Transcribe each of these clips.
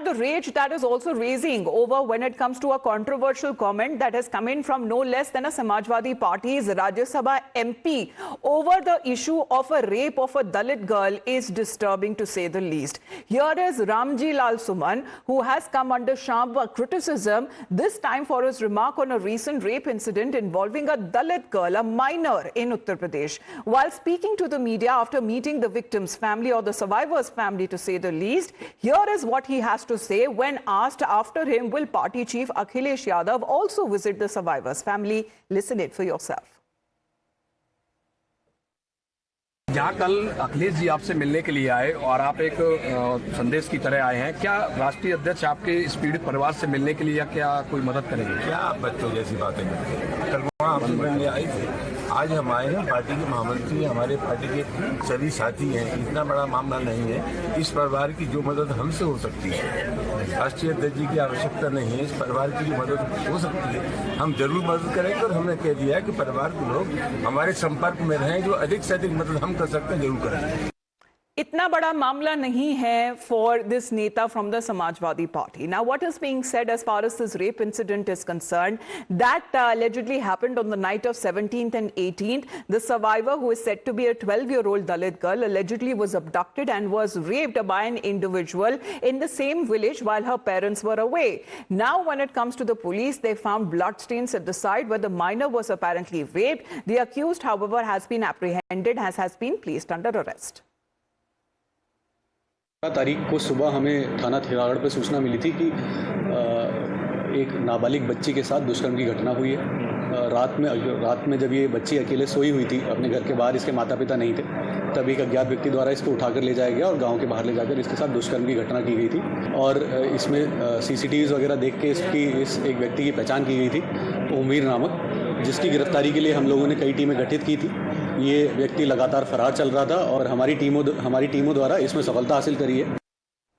the rage that is also raising over when it comes to a controversial comment that has come in from no less than a Samajwadi Party's Rajya Sabha MP over the issue of a rape of a Dalit girl is disturbing, to say the least. Here is Ramji Lal Suman, who has come under sharp criticism, this time for his remark on a recent rape incident involving a Dalit girl, a minor in Uttar Pradesh. While speaking to the media after meeting the victim's family, or the survivor's family to say the least, here is what he has to say when asked after him will party chief Akhilesh Yadav also visit the survivor's family. Listen it for yourself. जहाँ कल अखिलेश जी आपसे मिलने के लिए आए और आप एक संदेश की तरह आए हैं, क्या राष्ट्रीय अध्यक्ष आपके इस पीड़ित परिवार से मिलने के लिए या क्या कोई मदद करेंगे? क्या आप बच्चों जैसी बातें करते हैं? कल वहाँ आपसे मिलने आए थे, आज हम आए हैं। पार्टी के महामंत्री, हमारे पार्टी के सभी साथी हैं। इतना बड़ा मामला नहीं है। इस परिवार की जो मदद हमसे हो सकती है, राष्ट्रीय अध्यक्ष जी की आवश्यकता नहीं है। इस परिवार की जो मदद हो सकती है हम जरूर मदद करेंगे और हमने कह दिया है कि परिवार के लोग हमारे संपर्क में रहें, जो अधिक से अधिक मदद हम कर सकते हैं जरूर करेंगे। इतना बड़ा मामला नहीं है for this Neta from the Samajwadi Party. Now, what is being said as far as this rape incident is concerned, that allegedly happened on the night of 17th and 18th. The survivor, who is said to be a 12-year-old Dalit girl, allegedly was abducted and was raped by an individual in the same village while her parents were away. Now, when it comes to the police, they found bloodstains at the site where the minor was apparently raped. The accused, however, has been apprehended, has been placed under arrest. तारीख को सुबह हमें थाना थिरागढ़ पर सूचना मिली थी कि एक नाबालिग बच्ची के साथ दुष्कर्म की घटना हुई है। रात में जब ये बच्ची अकेले सोई हुई थी अपने घर के बाहर, इसके माता पिता नहीं थे, तब एक अज्ञात व्यक्ति द्वारा इसको उठाकर ले जाया गया और गांव के बाहर ले जाकर इसके साथ दुष्कर्म की घटना की गई थी। और इसमें सीसीटीवीज वगैरह देख के इस एक व्यक्ति की पहचान की गई थी, ओमवीर नामक, जिसकी गिरफ्तारी के लिए हम लोगों ने कई टीमें गठित की थी। ये व्यक्ति लगातार फरार चल रहा था और हमारी टीमों द्वारा इसमें सफलता हासिल करी है।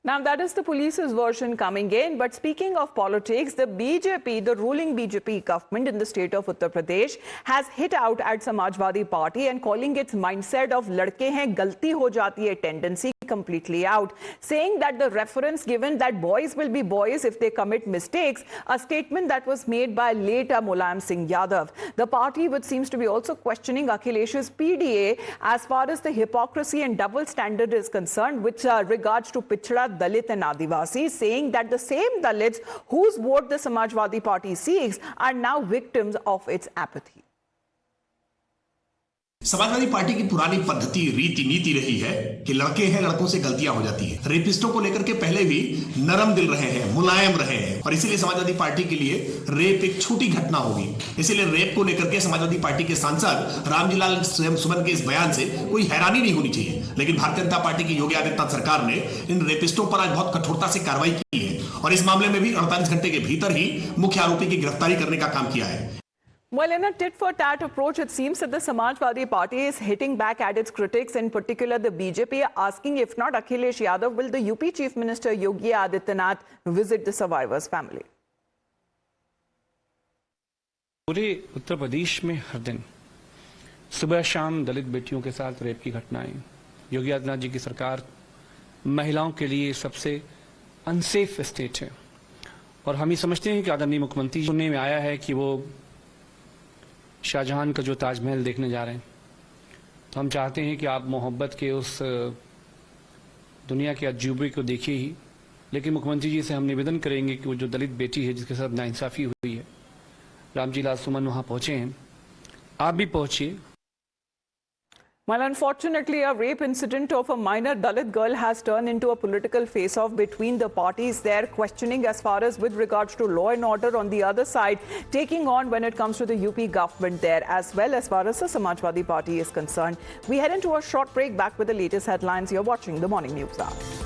Now, that is the police's version coming in. But speaking of politics, the BJP, the ruling BJP government in the state of Uttar Pradesh, has hit out at Samajwadi Party and calling its mindset of ladke hain galti ho jati hai tendency completely out, saying that the reference given that boys will be boys if they commit mistakes, a statement that was made by late Mulayam Singh Yadav. The party, which seems to be also questioning Akhilesh's PDA as far as the hypocrisy and double standard is concerned, with regards to Pichhada, Dalit and Adivasi, saying that the same Dalits whose vote the Samajwadi Party seeks are now victims of its apathy. Samajwadi party की पुरानी पद्धति, रीति नीति रही है कि लड़के हैं, लड़कों से गलतियां हो जाती हैं। रेपिस्टों को लेकर के पहले भी नरम दिल रहे हैं, मुलायम रहे हैं, और इसीलिए समाजवादी पार्टी के लिए रेप एक छोटी घटना होगी। इसीलिए रेप को लेकर के समाजवादी पार्टी के सांसद रामजी लाल सुमन के इस बयान से कोई हैरानी नहीं होनी चाहिए। लेकिन भारतीय जनता पार्टी की योगी आदित्यनाथ सरकार ने इन रेपिस्टों पर आज बहुत कठोरता से कार्रवाई की है और इस मामले में भी 48 घंटे के भीतर ही मुख्य आरोपी की गिरफ्तारी करने का काम किया है। Well, in a tit-for-tat approach, it seems that the Samajwadi Party is hitting back at its critics, in particular the BJP, asking if not Akhilesh Yadav, will the UP Chief Minister Yogi Adityanath visit the survivor's family? पूरे उत्तर प्रदेश में हर दिन सुबह शाम दलित बेटियों के साथ rape की घटनाएं। योगी आदित्यनाथ जी की सरकार महिलाओं के लिए सबसे अनसेफ स्टेट है और हम ये समझते हैं कि आदरणीय मुख्यमंत्री सुनने में आया है कि वो शाहजहां का जो ताजमहल देखने जा रहे हैं, तो हम चाहते हैं कि आप मोहब्बत के उस दुनिया के अजूबे को देखिए ही, लेकिन मुख्यमंत्री जी से हम निवेदन करेंगे कि वो जो दलित बेटी है जिसके साथ नाइंसाफी हुई है, रामजी लाल सुमन वहाँ पहुँचे हैं, आप भी पहुँचिए। Well, unfortunately, a rape incident of a minor Dalit girl has turned into a political face-off between the parties there, questioning as far as with regards to law and order on the other side, taking on when it comes to the UP government there, as well as far as the Samajwadi Party is concerned. We head into a short break, back with the latest headlines. You're watching the Morning News Hour.